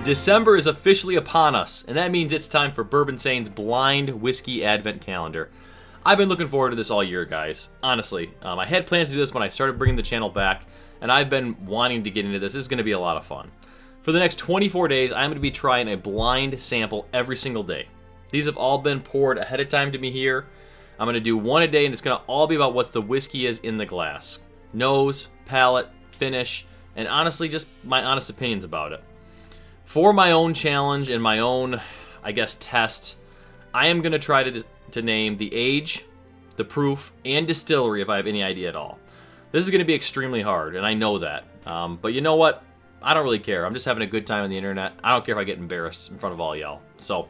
December is officially upon us, and that means it's time for Bourbinsane Blind Whiskey Advent Calendar. I've been looking forward to this all year, guys. Honestly, I had plans to do this when I started bringing the channel back, and I've been wanting to get into this. This is going to be a lot of fun. For the next 24 days, I'm going to be trying a blind sample every single day. These have all been poured ahead of time to me here. I'm going to do one a day, and it's going to all be about what the whiskey is in the glass. Nose, palate, finish, and honestly, just my honest opinions about it. For my own challenge and my own, I guess, test, I am going to try to name the age, the proof, and distillery if I have any idea at all. This is going to be extremely hard, and I know that. But you know what? I don't really care. I'm just having a good time on the internet. I don't care if I get embarrassed in front of all y'all. So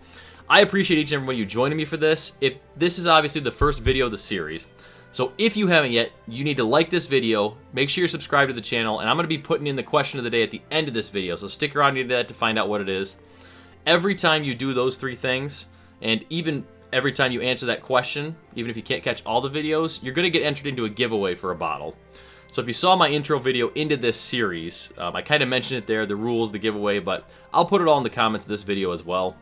I appreciate each and every one of you joining me for this. If this is obviously the first video of the series, so if you haven't yet, you need to like this video, make sure you're subscribed to the channel, and I'm going to be putting in the question of the day at the end of this video, so stick around to that to find out what it is. Every time you do those three things, and even every time you answer that question, even if you can't catch all the videos, you're going to get entered into a giveaway for a bottle. So if you saw my intro video into this series, I kind of mentioned it there, the rules, the giveaway, but I'll put it all in the comments of this video as well.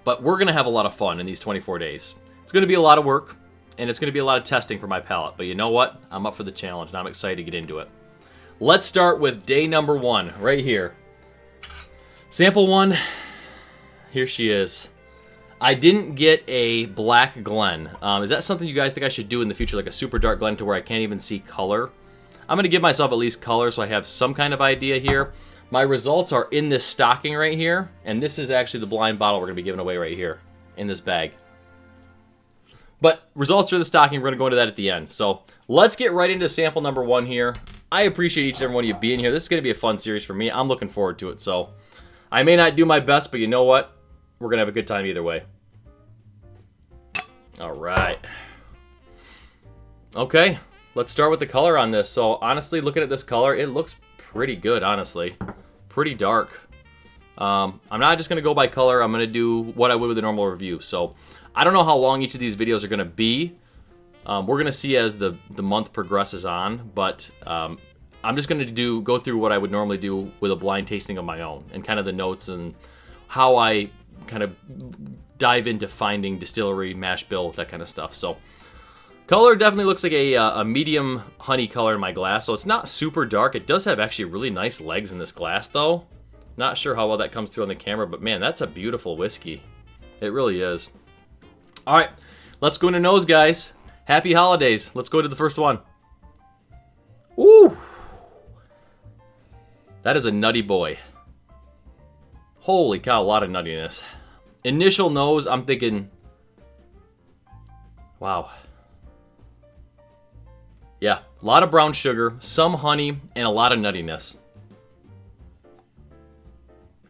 But we're going to have a lot of fun in these 24 days. It's going to be a lot of work. And it's going to be a lot of testing for my palate. But you know what? I'm up for the challenge, and I'm excited to get into it. Let's start with day number 1, right here. Sample 1. Here she is. I didn't get a black Glen. Is that something you guys think I should do in the future, like a super dark Glen to where I can't even see color? I'm going to give myself at least color so I have some kind of idea here. My results are in this stocking right here. And this is actually the blind bottle we're going to be giving away right here in this bag. But results are the stocking. We're going to go into that at the end. So let's get right into sample number 1 here. I appreciate each and every one of you being here. This is going to be a fun series for me. I'm looking forward to it. So I may not do my best, but you know what? We're going to have a good time either way. All right. Okay, let's start with the color on this. So honestly, looking at this color, it looks pretty good, honestly. Pretty dark. I'm not just going to go by color. I'm going to do what I would with a normal review. So I don't know how long each of these videos are going to be. We're going to see as the month progresses on, but I'm just going to go through what I would normally do with a blind tasting of my own, and kind of the notes and how I kind of dive into finding distillery, mash bill, that kind of stuff. So color definitely looks like a medium honey color in my glass, so it's not super dark. It does have actually really nice legs in this glass, though. Not sure how well that comes through on the camera, but man, that's a beautiful whiskey. It really is. All right, let's go into nose, guys. Happy holidays. Let's go to the first one. Ooh. That is a nutty boy. Holy cow, a lot of nuttiness. Initial nose, I'm thinking, wow. Yeah, a lot of brown sugar, some honey, and a lot of nuttiness.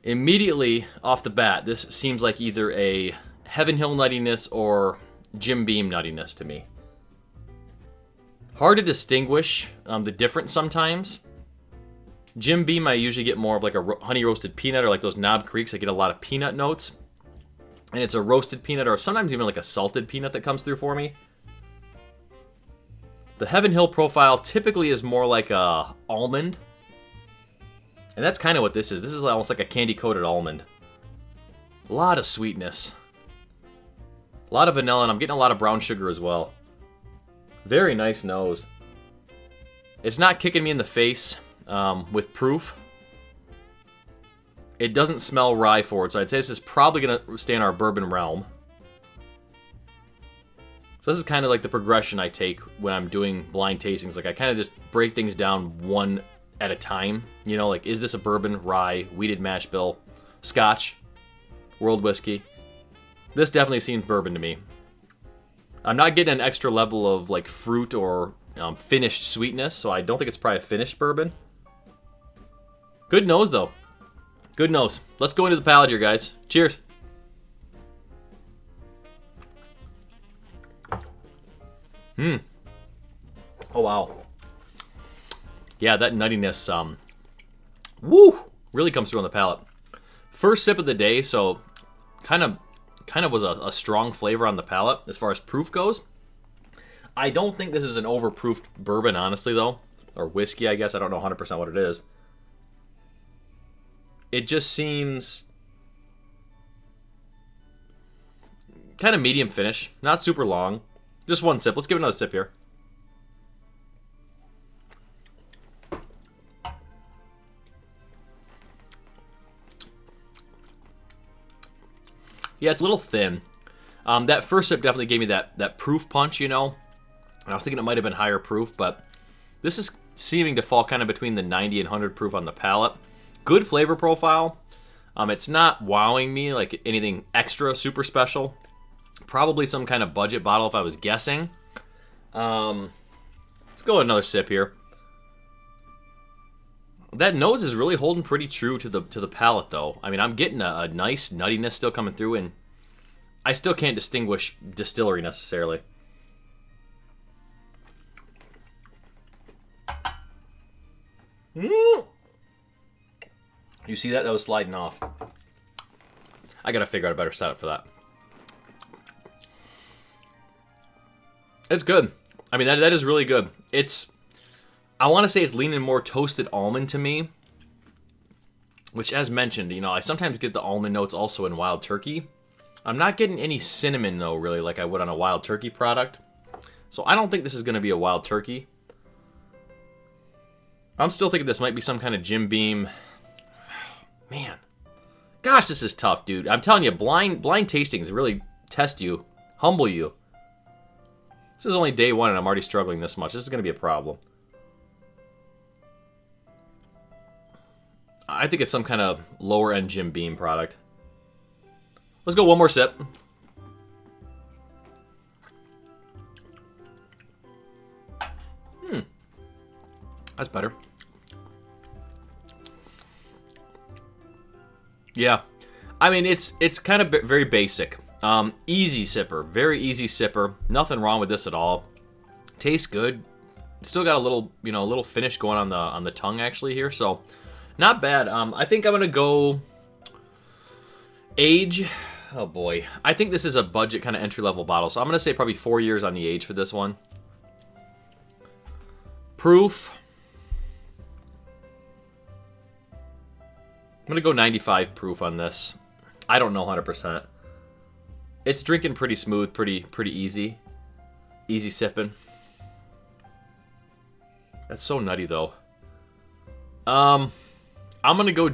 Immediately off the bat, this seems like either a Heaven Hill nuttiness or Jim Beam nuttiness to me. Hard to distinguish the difference sometimes. Jim Beam, I usually get more of like a honey roasted peanut, or like those Knob Creeks, I get a lot of peanut notes. And it's a roasted peanut, or sometimes even like a salted peanut that comes through for me. The Heaven Hill profile typically is more like a almond. And that's kind of what this is. This is almost like a candy-coated almond. A lot of sweetness. A lot of vanilla, and I'm getting a lot of brown sugar as well. Very nice nose. It's not kicking me in the face with proof. It doesn't smell rye forward, so I'd say this is probably going to stay in our bourbon realm. So this is kind of like the progression I take when I'm doing blind tastings. Like I kind of just break things down one at a time. You know, like is this a bourbon, rye, wheated mash bill, scotch, world whiskey? This definitely seems bourbon to me. I'm not getting an extra level of like fruit or finished sweetness, so I don't think it's probably a finished bourbon. Good nose though. Good nose. Let's go into the palate here, guys. Cheers. Oh wow. Yeah, that nuttiness, woo, really comes through on the palate. First sip of the day, so kind of was a strong flavor on the palate as far as proof goes. I don't think this is an overproofed bourbon, honestly, though. Or whiskey, I guess. I don't know 100% what it is. it just seems kind of medium finish, not super long. Just one sip. Let's give it another sip here. Yeah, it's a little thin. That first sip definitely gave me that proof punch, you know. And I was thinking it might have been higher proof, but this is seeming to fall kind of between the 90 and 100 proof on the palate. Good flavor profile. It's not wowing me like anything extra super special. Probably some kind of budget bottle if I was guessing. Let's go with another sip here. That nose is really holding pretty true to the palate, though. I mean, I'm getting a nice nuttiness still coming through, and I still can't distinguish Distillery necessarily. You see that? That was sliding off. I gotta figure out a better setup for that. It's good. I mean, that is really good. I want to say it's leaning more toasted almond to me. Which, as mentioned, you know, I sometimes get the almond notes also in wild turkey. I'm not getting any cinnamon, though, really, like I would on a wild turkey product. So I don't think this is going to be a wild turkey. I'm still thinking this might be some kind of Jim Beam. Man. Gosh, this is tough, dude. I'm telling you, blind tastings really test you, humble you. This is only day one, and I'm already struggling this much. This is going to be a problem. I think it's some kind of lower-end Jim Beam product. Let's go one more sip. That's better. Yeah. I mean, it's kind of very basic. Easy sipper. Very easy sipper. Nothing wrong with this at all. Tastes good. Still got a little finish going on the tongue actually here, so not bad. I think I'm gonna go age. Oh boy, I think this is a budget kind of entry-level bottle, so I'm gonna say probably 4 years on the age for this one. Proof. I'm gonna go 95 proof on this. I don't know 100%. It's drinking pretty smooth, pretty easy. Easy sipping. That's so nutty though. I'm gonna go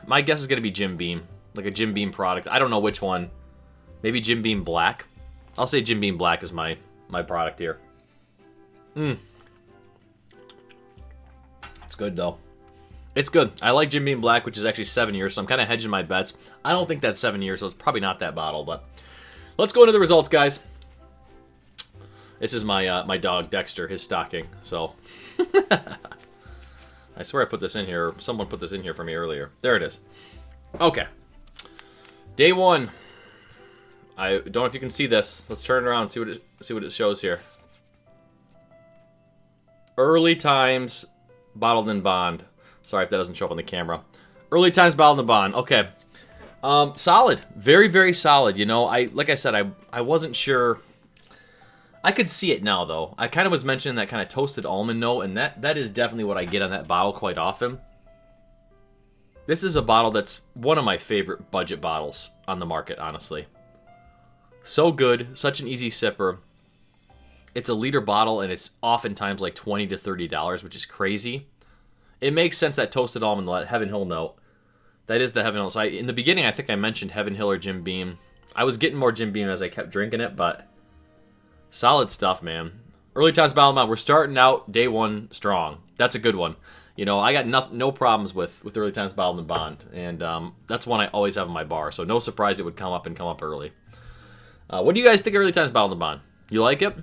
my guess is gonna be Jim Beam. Like a Jim Beam product. I don't know which one. Maybe Jim Beam Black. I'll say Jim Beam Black is my product here. It's good though. It's good. I like Jim Beam Black, which is actually 7 years, so I'm kind of hedging my bets. I don't think that's 7 years, so it's probably not that bottle, but let's go into the results, guys. This is my dog, Dexter, his stocking, so I swear I put this in here. Someone put this in here for me earlier. There it is. Okay. Day one. I don't know if you can see this. Let's turn it around and see what it shows here. Early Times Bottled in Bond. Sorry if that doesn't show up on the camera. Early Times Bottled in Bond. Okay. Solid. Very, very solid. You know, like I said, I wasn't sure. I could see it now, though. I kind of was mentioning that kind of toasted almond note, and that is definitely what I get on that bottle quite often. This is a bottle that's one of my favorite budget bottles on the market, honestly. So good. Such an easy sipper. It's a liter bottle, and it's oftentimes like $20 to $30, which is crazy. It makes sense that toasted almond, that Heaven Hill note. That is the Heaven Hill. So in the beginning, I think I mentioned Heaven Hill or Jim Beam. I was getting more Jim Beam as I kept drinking it, but solid stuff, man. Early Times Bottled in Bond. We're starting out day one strong. That's a good one. You know, I got no problems with Early Times Bottled in Bond, and that's one I always have in my bar. So no surprise it would come up early. What do you guys think of Early Times Bottled in Bond? You like it?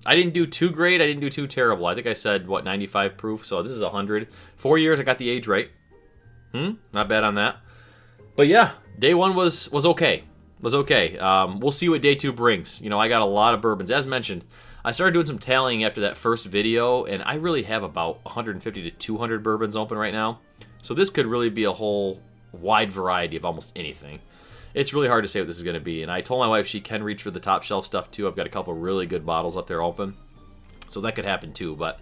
I didn't do too great. I didn't do too terrible. I think I said, 95 proof, so this is 100. 4 years, I got the age right. Not bad on that. But yeah, day one was okay. We'll see what day two brings. You know, I got a lot of bourbons. As mentioned, I started doing some tallying after that first video, and I really have about 150 to 200 bourbons open right now. So this could really be a whole wide variety of almost anything. It's really hard to say what this is going to be, and I told my wife she can reach for the top shelf stuff too. I've got a couple really good bottles up there open, so that could happen too. But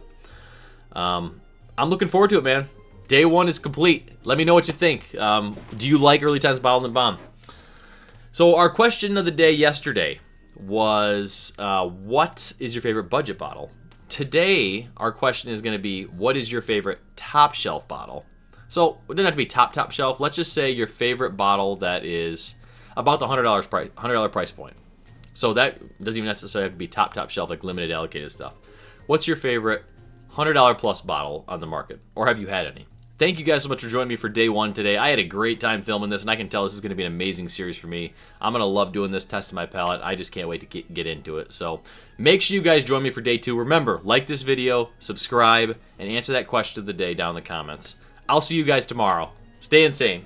I'm looking forward to it, man. day one is complete. Let me know what you think. Do you like Early Times Bottled and Bond? So our question of the day yesterday was, what is your favorite budget bottle? Today, our question is going to be, what is your favorite top shelf bottle? So it doesn't have to be top shelf. Let's just say your favorite bottle that is about the $100 price point. So that doesn't even necessarily have to be top shelf, like limited allocated stuff. What's your favorite $100 plus bottle on the market? Or have you had any? Thank you guys so much for joining me for day one today. I had a great time filming this, and I can tell this is going to be an amazing series for me. I'm going to love doing this, testing my palate. I just can't wait to get into it. So make sure you guys join me for day two. Remember, like this video, subscribe, and answer that question of the day down in the comments. I'll see you guys tomorrow. Stay insane.